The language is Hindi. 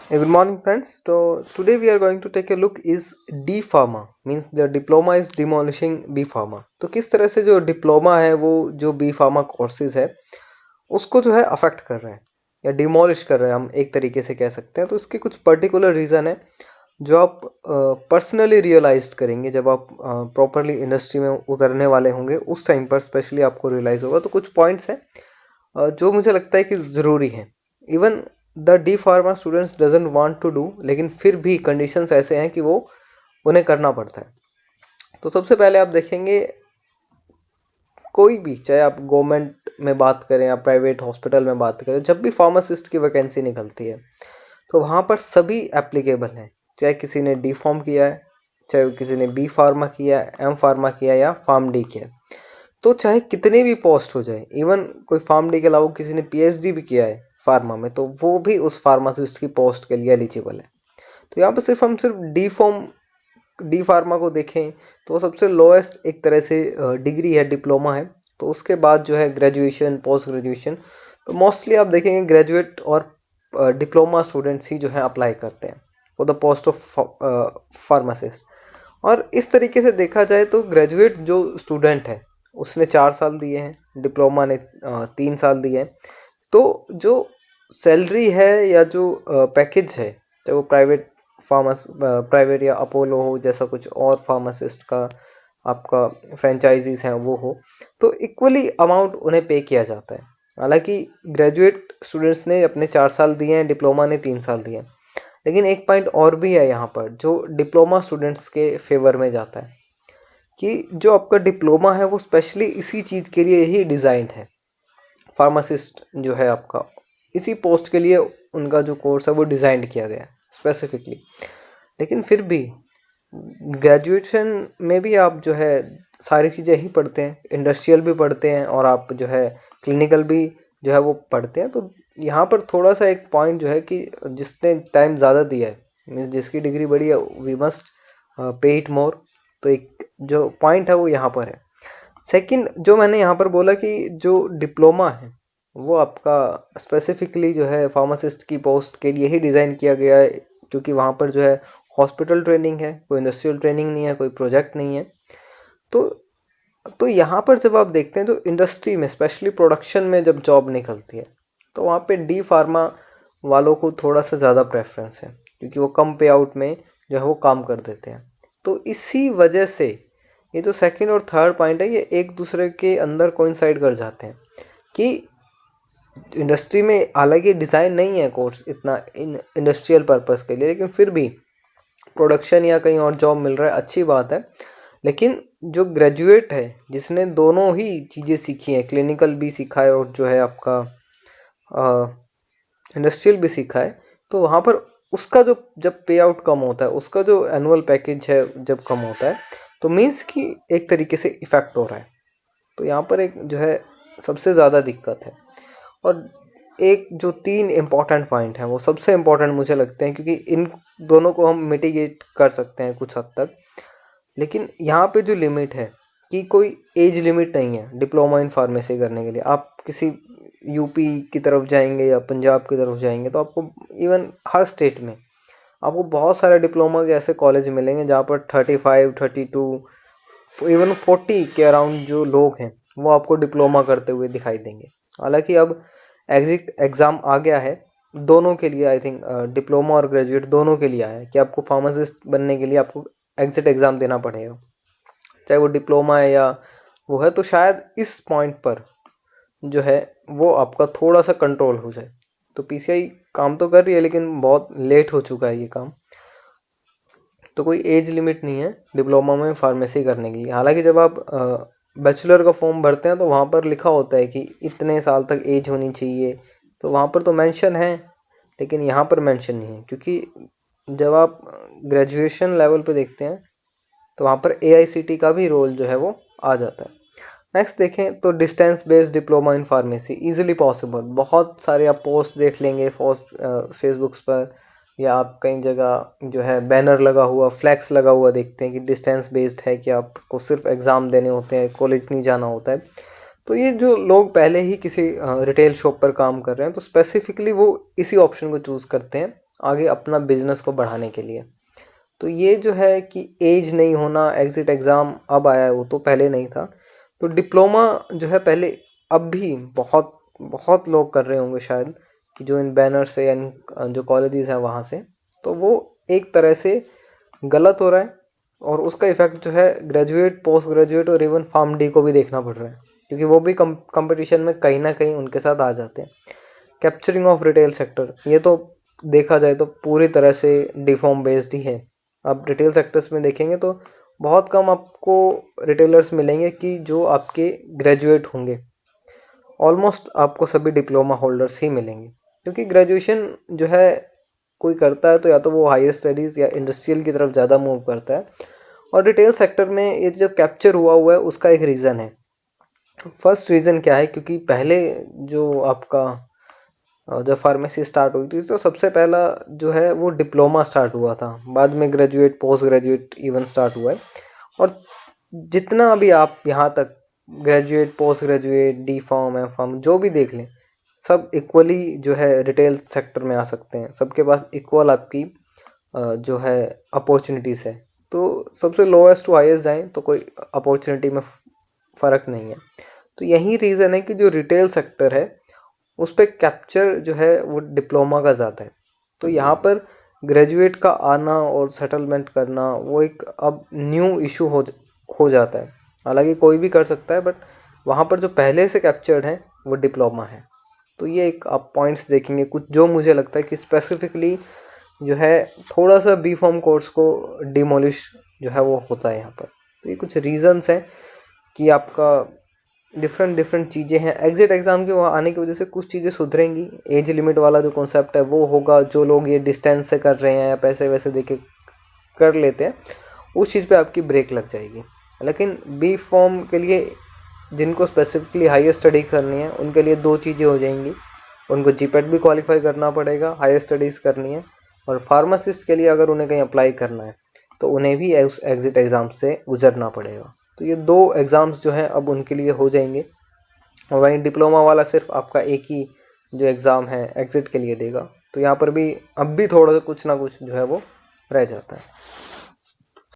Good morning, friends. So today we are going to take a look is D Pharma means the diploma is demolishing B Pharma. तो किस तरह से जो डिप्लोमा है वो जो बी फार्मा कोर्सेज है उसको जो है अफेक्ट कर रहे हैं या डिमोलिश कर रहे हैं, हम एक तरीके से कह सकते हैं। तो इसके कुछ पर्टिकुलर रीज़न है जो आप पर्सनली रियलाइज करेंगे जब आप प्रॉपरली इंडस्ट्री में उतरने वाले होंगे। उस टाइम पर स्पेशली आपको रियलाइज़ होगा। तो कुछ पॉइंट्स हैं जो मुझे लगता है कि ज़रूरी हैं। Even the D pharma students doesn't want to do, लेकिन फिर भी कंडीशंस ऐसे हैं कि वो उन्हें करना पड़ता है। तो सबसे पहले आप देखेंगे कोई भी, चाहे आप गवर्नमेंट में बात करें या प्राइवेट हॉस्पिटल में बात करें, जब भी फार्मासिस्ट की वैकेंसी निकलती है तो वहाँ पर सभी एप्लीकेबल हैं। चाहे किसी ने डी फार्म किया है, चाहे किसी ने बी फार्मा किया है, एम फार्मा किया या फार्म डी किया है, तो चाहे कितनी भी पोस्ट हो जाए, इवन कोई फार्म डी के अलावा किसी ने पीएचडी भी किया है फार्मा में, तो वो भी उस फार्मासिस्ट की पोस्ट के लिए एलिजिबल है। तो यहाँ पर सिर्फ डी फार्मा को देखें तो वो सबसे लोएस्ट एक तरह से डिग्री है, डिप्लोमा है। तो उसके बाद जो है ग्रेजुएशन, पोस्ट ग्रेजुएशन, तो मोस्टली आप देखेंगे ग्रेजुएट और डिप्लोमा स्टूडेंट्स ही जो है अप्लाई करते हैं for the post of pharmacist. और इस तरीके से देखा जाए तो ग्रेजुएट जो स्टूडेंट है उसने 4 साल दिए हैं, डिप्लोमा ने 3 साल दिए हैं। तो जो सैलरी है या जो पैकेज है, चाहे वो प्राइवेट या अपोलो हो जैसा कुछ और फार्मासिस्ट का आपका फ्रेंचाइजीज हैं वो हो, तो इक्वली अमाउंट उन्हें पे किया जाता है। हालांकि ग्रेजुएट स्टूडेंट्स ने अपने 4 साल दिए हैं, डिप्लोमा ने 3 साल दिए हैं। लेकिन एक पॉइंट और भी है यहाँ पर जो डिप्लोमा स्टूडेंट्स के फेवर में जाता है कि जो आपका डिप्लोमा है वो स्पेशली इसी चीज़ के लिए ही डिज़ाइंड है। फार्मासिस्ट जो है आपका इसी पोस्ट के लिए उनका जो कोर्स है वो डिज़ाइन किया गया है स्पेसिफिकली। लेकिन फिर भी ग्रेजुएशन में भी आप जो है सारी चीज़ें ही पढ़ते हैं, इंडस्ट्रियल भी पढ़ते हैं और आप जो है क्लिनिकल भी जो है वो पढ़ते हैं। तो यहाँ पर थोड़ा सा एक पॉइंट जो है कि जिसने टाइम ज़्यादा दिया है, मीन्स जिसकी डिग्री बड़ी है, we must pay it more. तो एक जो पॉइंट है वो यहाँ पर है। सेकंड, जो मैंने यहाँ पर बोला कि जो डिप्लोमा है वो आपका स्पेसिफिकली जो है फार्मासिस्ट की पोस्ट के लिए ही डिज़ाइन किया गया है, क्योंकि वहाँ पर जो है हॉस्पिटल ट्रेनिंग है, कोई इंडस्ट्रियल ट्रेनिंग नहीं है, कोई प्रोजेक्ट नहीं है। तो तो यहाँ पर जब आप देखते हैं तो इंडस्ट्री में स्पेशली प्रोडक्शन में जब जॉब निकलती है तो वहाँ पे डी फार्मा वालों को थोड़ा सा ज़्यादा प्रेफरेंस है, क्योंकि वो कम पे आउट में जो है वो काम कर देते हैं। तो इसी वजह से ये जो सेकंड और थर्ड पॉइंट है ये एक दूसरे के अंदर कोइंसाइड कर जाते हैं कि इंडस्ट्री में हालांकि डिज़ाइन नहीं है कोर्स इतना इंडस्ट्रियल पर्पस के लिए, लेकिन फिर भी प्रोडक्शन या कहीं और जॉब मिल रहा है, अच्छी बात है। लेकिन जो ग्रेजुएट है जिसने दोनों ही चीज़ें सीखी हैं, क्लिनिकल भी सीखा है और जो है आपका इंडस्ट्रियल भी सीखा है, तो वहाँ पर उसका जो जब पे आउट कम होता है, उसका जो एनुअल पैकेज है जब कम होता है, तो मीन्स कि एक तरीके से इफ़ेक्ट हो रहा है। तो यहाँ पर एक जो है सबसे ज़्यादा दिक्कत है। और एक जो 3 इम्पॉर्टेंट पॉइंट हैं वो सबसे इम्पॉर्टेंट मुझे लगते हैं, क्योंकि इन दोनों को हम मिटिगेट कर सकते हैं कुछ हद तक। लेकिन यहाँ पे जो लिमिट है कि कोई एज लिमिट नहीं है डिप्लोमा इन फार्मेसी करने के लिए। आप किसी यूपी की तरफ जाएंगे या पंजाब की तरफ जाएंगे तो आपको इवन हर स्टेट में आपको बहुत सारे डिप्लोमा के ऐसे कॉलेज मिलेंगे जहाँ पर 35, 32, इवन 40 के अराउंड जो लोग हैं वो आपको डिप्लोमा करते हुए दिखाई देंगे। हालांकि अब एग्जिट एग्ज़ाम आ गया है दोनों के लिए, आई थिंक डिप्लोमा और ग्रेजुएट दोनों के लिए आया है कि आपको फार्मासिस्ट बनने के लिए आपको एग्जिट एग्ज़ाम देना पड़ेगा, चाहे वो डिप्लोमा है या वो है। तो शायद इस पॉइंट पर जो है वो आपका थोड़ा सा कंट्रोल हो जाए। तो पीसीआई काम तो कर रही है लेकिन बहुत लेट हो चुका है ये काम। तो कोई एज लिमिट नहीं है डिप्लोमा में फार्मेसी करने की। हालांकि जब आप बैचलर का फॉर्म भरते हैं तो वहाँ पर लिखा होता है कि इतने साल तक एज होनी चाहिए, तो वहाँ पर तो मेंशन है, लेकिन यहाँ पर मेंशन नहीं है। क्योंकि जब आप ग्रेजुएशन लेवल पे देखते हैं तो वहाँ पर एआईसीटी का भी रोल जो है वो आ जाता है। नेक्स्ट देखें तो distance based diploma in pharmacy easily possible. बहुत सारे आप पोस्ट देख लेंगे फेसबुक्स पर या आप कई जगह जो है बैनर लगा हुआ, फ्लैक्स लगा हुआ देखते हैं कि डिस्टेंस बेस्ड है, कि आपको सिर्फ एग्ज़ाम देने होते हैं, कॉलेज नहीं जाना होता है। तो ये जो लोग पहले ही किसी रिटेल शॉप पर काम कर रहे हैं तो स्पेसिफिकली वो इसी ऑप्शन को चूज़ करते हैं आगे अपना बिजनेस को बढ़ाने के लिए। तो ये जो है कि एज नहीं होना, एग्ज़िट एग्ज़ाम अब आया है, वो तो पहले नहीं था। तो डिप्लोमा जो है पहले, अब भी बहुत बहुत लोग कर रहे होंगे शायद, कि जो इन बैनर से या इन जो कॉलेजेस हैं वहाँ से, तो वो एक तरह से गलत हो रहा है। और उसका इफेक्ट जो है ग्रेजुएट, पोस्ट ग्रेजुएट और इवन फार्म डी को भी देखना पड़ रहा है, क्योंकि वो भी कंपटीशन में कहीं ना कहीं उनके साथ आ जाते हैं। कैप्चरिंग ऑफ रिटेल सेक्टर, ये तो देखा जाए तो पूरी तरह से डिफॉर्म बेस्ड ही है। आप रिटेल सेक्टर्स में देखेंगे तो बहुत कम आपको रिटेलर्स मिलेंगे कि जो आपके ग्रेजुएट होंगे। ऑलमोस्ट आपको सभी डिप्लोमा होल्डर्स ही मिलेंगे, क्योंकि ग्रेजुएशन जो है कोई करता है तो या तो वो हायर स्टडीज़ या इंडस्ट्रियल की तरफ ज़्यादा मूव करता है। और रिटेल सेक्टर में ये जो कैप्चर हुआ है उसका एक रीज़न है। फर्स्ट रीज़न क्या है, क्योंकि पहले जो आपका जब फार्मेसी स्टार्ट हुई थी तो सबसे पहला जो है वो डिप्लोमा स्टार्ट हुआ था, बाद में graduate, post graduate even start हुआ है। और जितना भी आप यहाँ तक graduate, post graduate, D pharm, M pharm जो भी देख लें, सब इक्वली जो है रिटेल सेक्टर में आ सकते हैं। सबके पास इक्वल आपकी जो है अपॉर्चुनिटीज़ है। तो सबसे लोएस्ट टू हाईएस्ट जाएं तो कोई अपॉर्चुनिटी में फ़र्क नहीं है। तो यही रीज़न है कि जो रिटेल सेक्टर है उस पर कैप्चर जो है वो डिप्लोमा का ज़्यादा है। तो यहाँ पर ग्रेजुएट का आना और सेटलमेंट करना वो एक अब न्यू इशू हो जाता है। हालांकि कोई भी कर सकता है, बट वहाँ पर जो पहले से कैप्चर्ड है वो डिप्लोमा है। तो ये एक आप पॉइंट्स देखेंगे कुछ जो मुझे लगता है कि स्पेसिफिकली जो है थोड़ा सा बी फॉर्म कोर्स को डिमोलिश जो है वो होता है यहाँ पर। तो ये कुछ रीजंस हैं कि आपका डिफरेंट डिफरेंट चीज़ें हैं। एग्जिट एग्ज़ाम के वहाँ आने की वजह से कुछ चीज़ें सुधरेंगी। एज लिमिट वाला जो कॉन्सेप्ट है वो होगा, जो लोग ये डिस्टेंस से कर रहे हैं या पैसे वैसे दे के कर लेते हैं उस चीज़ पे आपकी ब्रेक लग जाएगी। लेकिन बी फॉर्म के लिए जिनको स्पेसिफिकली हायर स्टडी करनी है उनके लिए दो चीज़ें हो जाएंगी। उनको जीपेट भी क्वालिफाई करना पड़ेगा, हायर स्टडीज़ करनी है। और फार्मासिस्ट के लिए अगर उन्हें कहीं अप्लाई करना है तो उन्हें भी एग्ज़िट एग्ज़ाम से गुजरना पड़ेगा। तो ये दो एग्ज़ाम्स जो हैं अब उनके लिए हो जाएंगे। और वहीं डिप्लोमा वाला सिर्फ आपका एक ही जो एग्ज़ाम है एग्ज़िट के लिए देगा। तो यहाँ पर भी अब भी थोड़ा सा कुछ ना कुछ जो है वो रह जाता है।